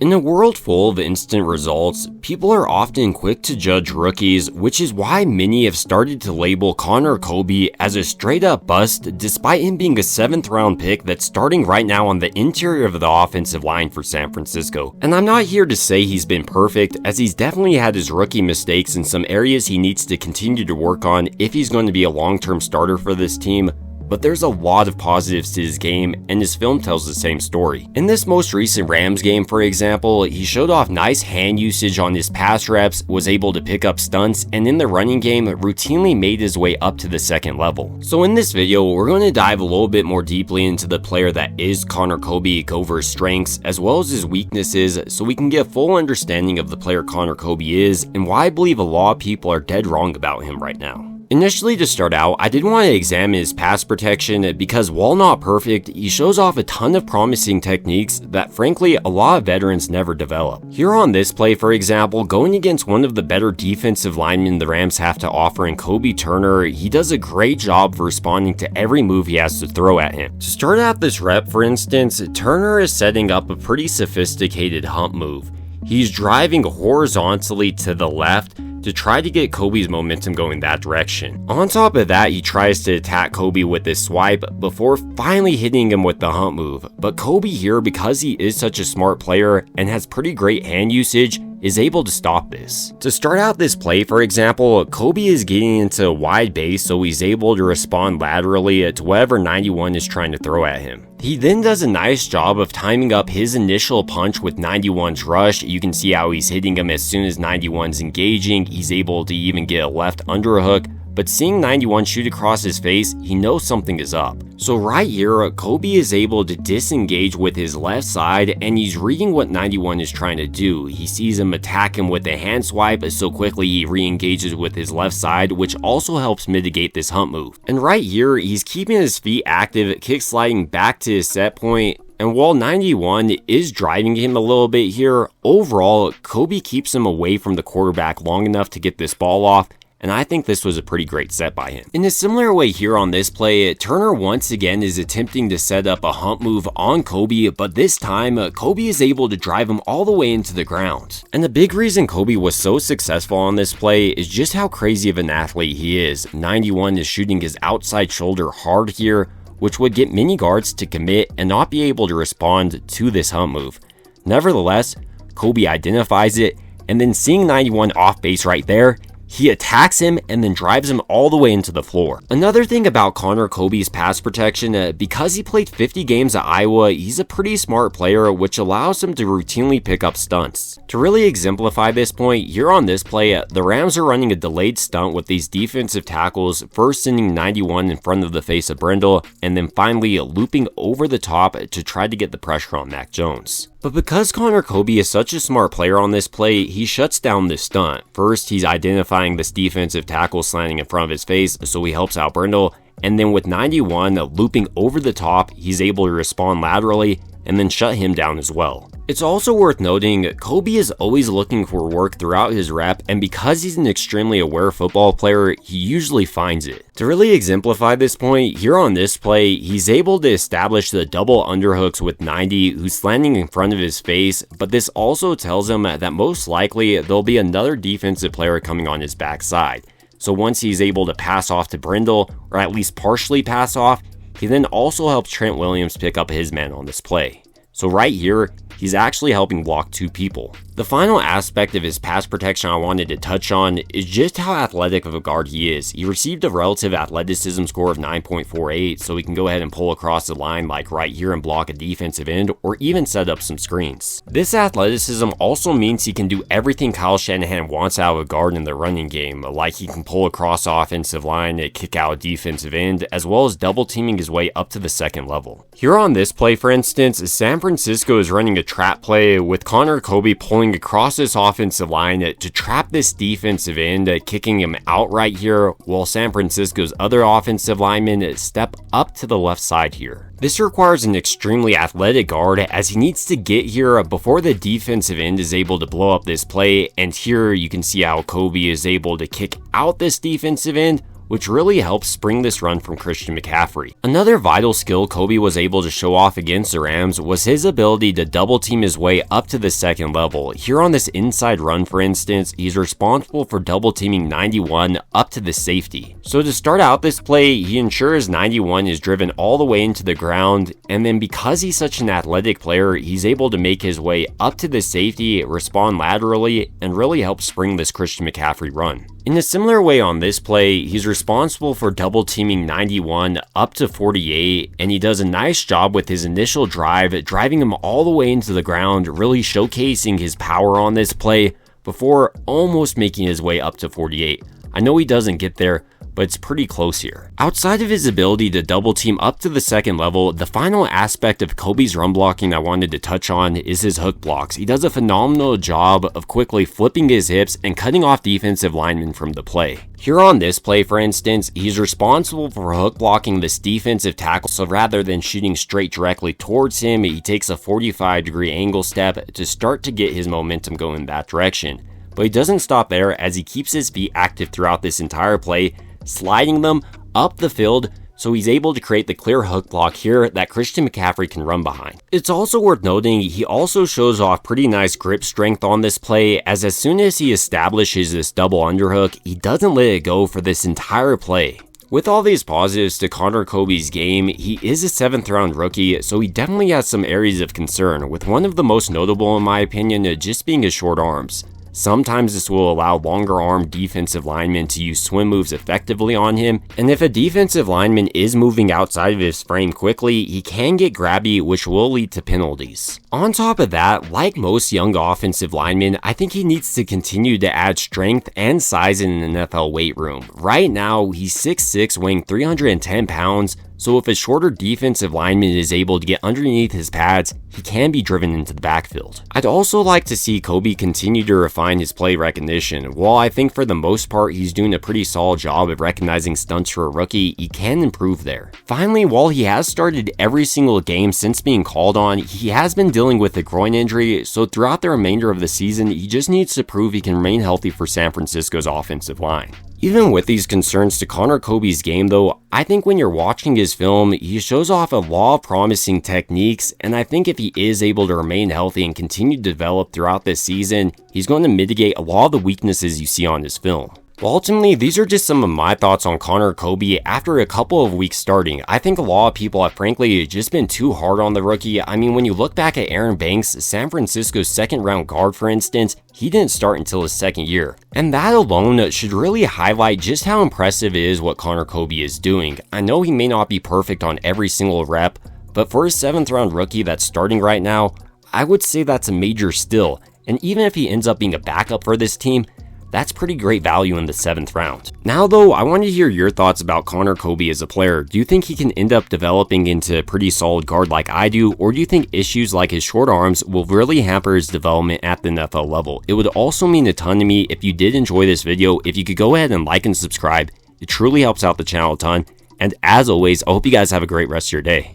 In a world full of instant results, people are often quick to judge rookies, which is why many have started to label Connor Kobe as a straight-up bust despite him being a 7th round pick that's starting right now on the interior of the offensive line for San Francisco. And I'm not here to say he's been perfect, as he's definitely had his rookie mistakes and some areas he needs to continue to work on if he's going to be a long-term starter for this team. But there's a lot of positives to his game, and his film tells the same story. In this most recent Rams game, for example, he showed off nice hand usage on his pass reps, was able to pick up stunts, and in the running game, routinely made his way up to the second level. So in this video, we're going to dive a little bit more deeply into the player that is Connor Kobe, go over his strengths, as well as his weaknesses, so we can get a full understanding of the player Connor Kobe is, and why I believe a lot of people are dead wrong about him right now. Initially, to start out, I did want to examine his pass protection because while not perfect, he shows off a ton of promising techniques that frankly a lot of veterans never develop. Here on this play, for example, going against one of the better defensive linemen the Rams have to offer in Kobe Turner, he does a great job of responding to every move he has to throw at him. To start out this rep, for instance, Turner is setting up a pretty sophisticated hump move. He's driving horizontally to the left to try to get Kobe's momentum going that direction. On top of that, he tries to attack Kobe with this swipe before finally hitting him with the hump move. But Kobe here, because he is such a smart player and has pretty great hand usage, is able to stop this. To start out this play, for example, Kobe is getting into a wide base, so he's able to respond laterally to whatever 91 is trying to throw at him. He then does a nice job of timing up his initial punch with 91's rush. You can see how he's hitting him as soon as 91's engaging. He's able to even get a left underhook. But seeing 91 shoot across his face, he knows something is up. So right here, Kobe is able to disengage with his left side, and he's reading what 91 is trying to do. He sees him attack him with a hand swipe, so quickly he re-engages with his left side, which also helps mitigate this hump move. And right here, he's keeping his feet active, kick sliding back to his set point. And while 91 is driving him a little bit here, overall, Kobe keeps him away from the quarterback long enough to get this ball off, and I think this was a pretty great set by him. In a similar way here on this play, Turner once again is attempting to set up a hump move on Kobe, but this time, Kobe is able to drive him all the way into the ground. And the big reason Kobe was so successful on this play is just how crazy of an athlete he is. 91 is shooting his outside shoulder hard here, which would get many guards to commit and not be able to respond to this hump move. Nevertheless, Kobe identifies it, and then seeing 91 off base right there, he attacks him and then drives him all the way into the floor. Another thing about Connor Kobe's pass protection, because he played 50 games at Iowa, he's a pretty smart player, which allows him to routinely pick up stunts. To really exemplify this point, here on this play, the Rams are running a delayed stunt with these defensive tackles, first sending 91 in front of the face of Brendel, and then finally looping over the top to try to get the pressure on Mac Jones. But because Connor Kobe is such a smart player on this play, he shuts down this stunt. First, he's identifying this defensive tackle slanting in front of his face, so he helps out Brendel, and then with 91 looping over the top, he's able to respond laterally and then shut him down as well. It's also worth noting, Kobe is always looking for work throughout his rep, and because he's an extremely aware football player, he usually finds it. To really exemplify this point, here on this play, he's able to establish the double underhooks with 90, who's slanting in front of his face, but this also tells him that most likely there'll be another defensive player coming on his backside. So once he's able to pass off to Brendel, or at least partially pass off, he then also helps Trent Williams pick up his man on this play. So right here, he's actually helping block two people. The final aspect of his pass protection I wanted to touch on is just how athletic of a guard he is. He received a relative athleticism score of 9.48, so he can go ahead and pull across the line like right here and block a defensive end, or even set up some screens. This athleticism also means he can do everything Kyle Shanahan wants out of a guard in the running game, like he can pull across the offensive line, kick out a defensive end, as well as double teaming his way up to the second level. Here on this play, for instance, San Francisco is running a trap play with Connor Kobe pulling across this offensive line to trap this defensive end, kicking him out right here, while San Francisco's other offensive linemen step up to the left side here. This requires an extremely athletic guard, as he needs to get here before the defensive end is able to blow up this play, and here you can see how Kobe is able to kick out this defensive end which really helps spring this run from Christian McCaffrey. Another vital skill Kobe was able to show off against the Rams was his ability to double team his way up to the second level. Here on this inside run, for instance, he's responsible for double teaming 91 up to the safety. So to start out this play, he ensures 91 is driven all the way into the ground, and then because he's such an athletic player, he's able to make his way up to the safety, respond laterally, and really help spring this Christian McCaffrey run. In a similar way on this play, he's responsible for double teaming 91 up to 48, and he does a nice job with his initial drive, driving him all the way into the ground, really showcasing his power on this play before almost making his way up to 48. I know he doesn't get there, but it's pretty close here. Outside of his ability to double team up to the second level, the final aspect of Kobe's run blocking I wanted to touch on is his hook blocks. He does a phenomenal job of quickly flipping his hips and cutting off defensive linemen from the play. Here on this play, for instance, he's responsible for hook blocking this defensive tackle, so rather than shooting straight directly towards him, he takes a 45-degree angle step to start to get his momentum going in that direction. But he doesn't stop there, as he keeps his feet active throughout this entire play, sliding them up the field, so he's able to create the clear hook block here that Christian McCaffrey can run behind. It's also worth noting he also shows off pretty nice grip strength on this play, as soon as he establishes this double underhook, he doesn't let it go for this entire play. With all these positives to Connor Kobe's game, he is a 7th round rookie, so he definitely has some areas of concern, with one of the most notable in my opinion just being his short arms. Sometimes this will allow longer armed defensive linemen to use swim moves effectively on him, and if a defensive lineman is moving outside of his frame quickly, he can get grabby, which will lead to penalties. On top of that, like most young offensive linemen, I think he needs to continue to add strength and size in an NFL weight room. Right now, he's 6'6", weighing 310 pounds, so if a shorter defensive lineman is able to get underneath his pads, he can be driven into the backfield. I'd also like to see Kobe continue to refine his play recognition. While I think for the most part he's doing a pretty solid job of recognizing stunts for a rookie, he can improve there. Finally, while he has started every single game since being called on, he has been dealing with a groin injury, so throughout the remainder of the season, he just needs to prove he can remain healthy for San Francisco's offensive line. Even with these concerns to Connor Kobe's game though, I think when you're watching his film, he shows off a lot of promising techniques, and I think if he is able to remain healthy and continue to develop throughout this season, he's going to mitigate a lot of the weaknesses you see on his film. Well, ultimately, these are just some of my thoughts on Connor Kobe after a couple of weeks starting. I think a lot of people have frankly just been too hard on the rookie. I mean, when you look back at Aaron Banks, San Francisco's 2nd round guard for instance, he didn't start until his 2nd year. And that alone should really highlight just how impressive it is what Connor Kobe is doing. I know he may not be perfect on every single rep, but for a 7th round rookie that's starting right now, I would say that's a major still. And even if he ends up being a backup for this team, that's pretty great value in the 7th round. Now though, I want to hear your thoughts about Connor Kobe as a player. Do you think he can end up developing into a pretty solid guard like I do, or do you think issues like his short arms will really hamper his development at the NFL level? It would also mean a ton to me if you did enjoy this video, if you could go ahead and like and subscribe. It truly helps out the channel a ton. And as always, I hope you guys have a great rest of your day.